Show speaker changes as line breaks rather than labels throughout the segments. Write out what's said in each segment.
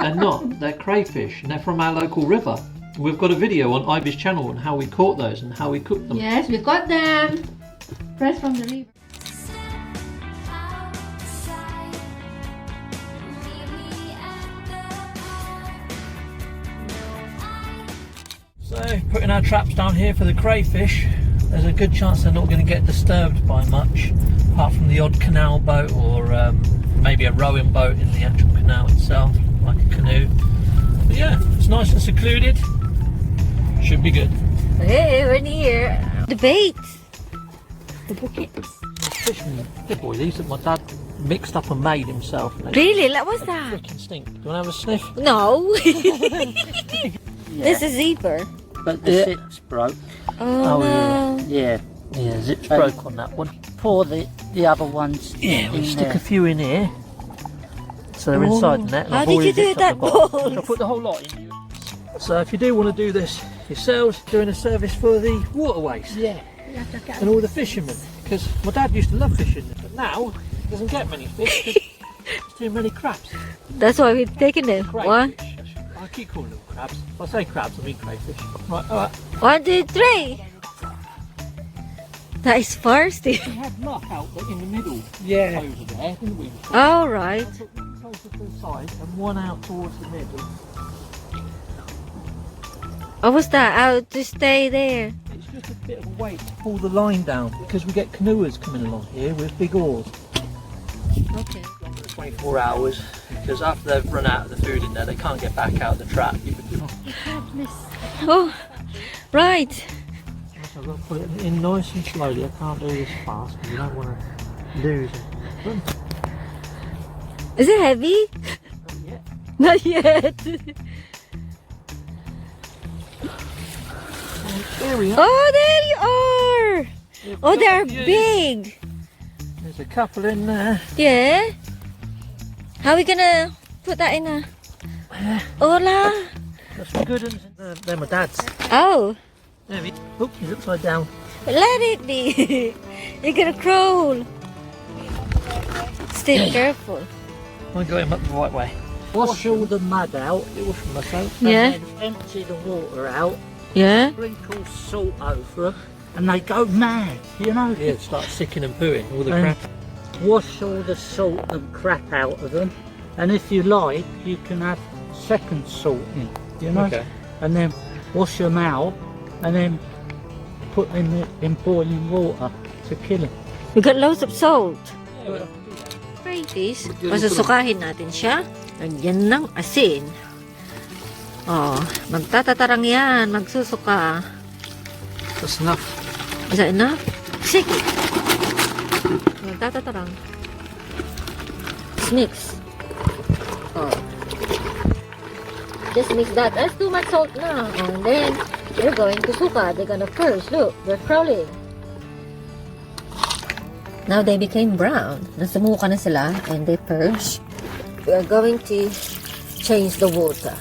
they're not. They're crayfish, and they're from our local river. We've got a video on Ivy's channel on how we caught those and how we cooked them.
Yes, we caught them. Fresh from the river.
So, putting our traps down here for the crayfish. There's a good chance they're not going to get disturbed by much, apart from the odd canal boat or maybe a rowing boat in the actual canal itself, like a canoe. But yeah, it's nice and secluded. Should be good.
Hey, we're near the bait. The buckets.
Fisherman, good boy. These that my dad mixed up and made himself.
Really? What was that?
Freaking stink. Do you want to have a sniff?
No.
Yeah.
This is zipper.
But the zip's broke.
Oh, no.
Yeah.
Yeah, zip's broke on that one.
Pour the other ones
Yeah, we
in
stick
there.
a few in here. So they're inside the net. and
How
I've
did you
already
do
zipped up
that,
the bottom.
Paul?
So I put the whole lot in. So if you do want to do this yourselves, doing a service for the waterways.
Yeah.
And all the fishermen. Because my dad used to love fishing, but now he doesn't get many fish because there's too many crabs.
That's why we've taken them. One,
Crayfish. I keep calling them crabs. If I say crabs, I mean crayfish. Right, alright.
1, 2, 3. That is thirsty.
We had luck out in the middle
Yeah.
over there, didn't we?
All right.
I took one closer to the side and one out towards the middle.
What was that? Out to stay there.
It's just a bit of a weight to pull the line down because we get canoers coming along here with big oars.
Okay.
24 hours because after they've run out of the food in there, they can't get back out of the trap.
Oh, right.
So I've got to put it in nice and slowly. I can't do this fast because you don't want to lose it.
Is it heavy?
Not yet.
Not yet.
There we are.
Oh, there you are. Oh, they're big.
There's a couple in there.
Yeah. How are we gonna put that in a? Hola.
Got some good ones. They're my dad's.
Oh,
There we Oh, he's upside down.
let it be. You're gonna crawl. Stay careful.
I got him up the right way.
Wash all the mud out.
It was from myself.
Yeah.
And then empty the water out.
Yeah.
Sprinkle salt over them. And they go mad, you know.
Yeah, start sicking and pooing all the
And
crap.
wash all the salt and crap out of them. And if you like, you can have second salt in, you know.
Okay.
And then wash them out. And then put them in boiling water to kill them.
We got loads of salt. Crayfish. Pasusukahin natin siya. Lagyan ng asin. Oh, magtatatarang yan. Magsusuka.
That's enough.
Is that enough? Shake it. Magtatatarang. Just mix. Oh. Just mix that. That's too much salt now. And then, they're going to suka. They're gonna purge. Look, they're crawling. Now they became brown. Nasumuka na sila and they purge. We are going to change the water.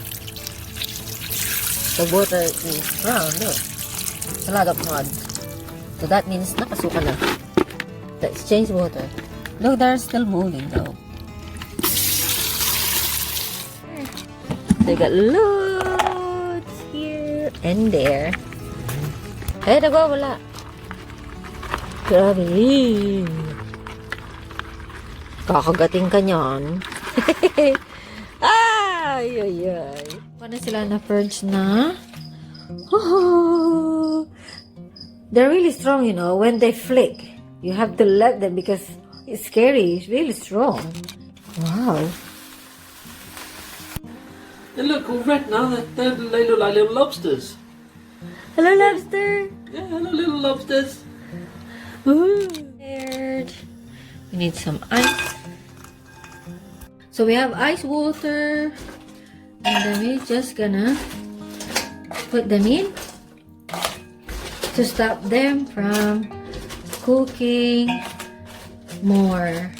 The water is brown, look. A lot of mud. So that means nakasuka na. Let's change water. Look, they're still moving though. They got loads here and there. Eh, wala. Grabe. Kakagating ka niyan. Ay, ay, ay. Paano sila na-purge na? Oh, they're really strong, you know. When they flick, you have to let them because it's scary. It's really strong. Wow.
They look all red now. They look like little lobsters.
Hello, lobster.
Yeah, hello, little lobsters.
Ooh. Scared. We need some ice. So we have ice water. And then we're just gonna put them in to stop them from cooking more.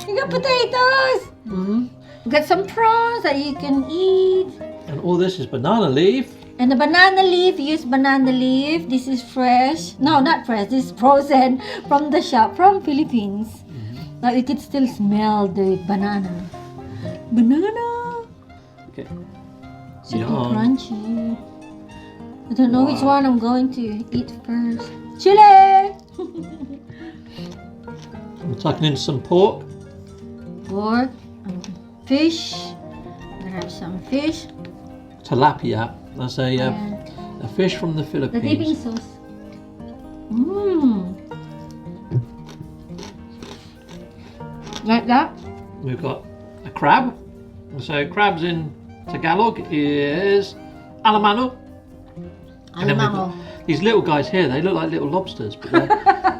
You got potatoes!
Mm-hmm.
You got some prawns that you can eat.
And all this is banana leaf.
And the banana leaf, use banana leaf. This is fresh. No, not fresh. This is frozen from the shop from Philippines. Now you can still smell the banana. Banana!
it.
Super
Yum.
crunchy. I don't know which
Wow.
one I'm going to eat first. Chili!
I'm tucking in some pork.
Pork, fish. I have some fish.
Tilapia. That's a
And
fish from the
the dipping
Philippines.
sauce. Mmm. Like that?
We've got a crab. So crabs in Tagalog is alamano. And then we've got these little guys here, they look like little lobsters, but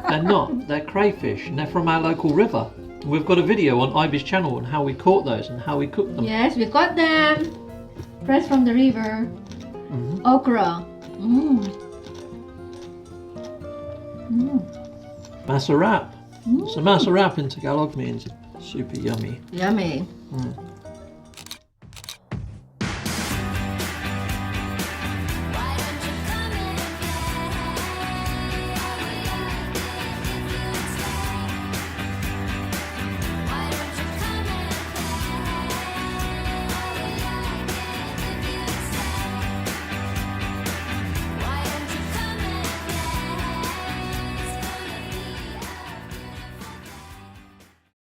they're not. They're crayfish, and they're from our local river. We've got a video on Ivy's channel on how we caught those and how we cooked them.
Yes, we caught them. Fresh from the river. Okra. Mmm.
Masarap. So masarap in Tagalog means super yummy.
Yummy.
Mm.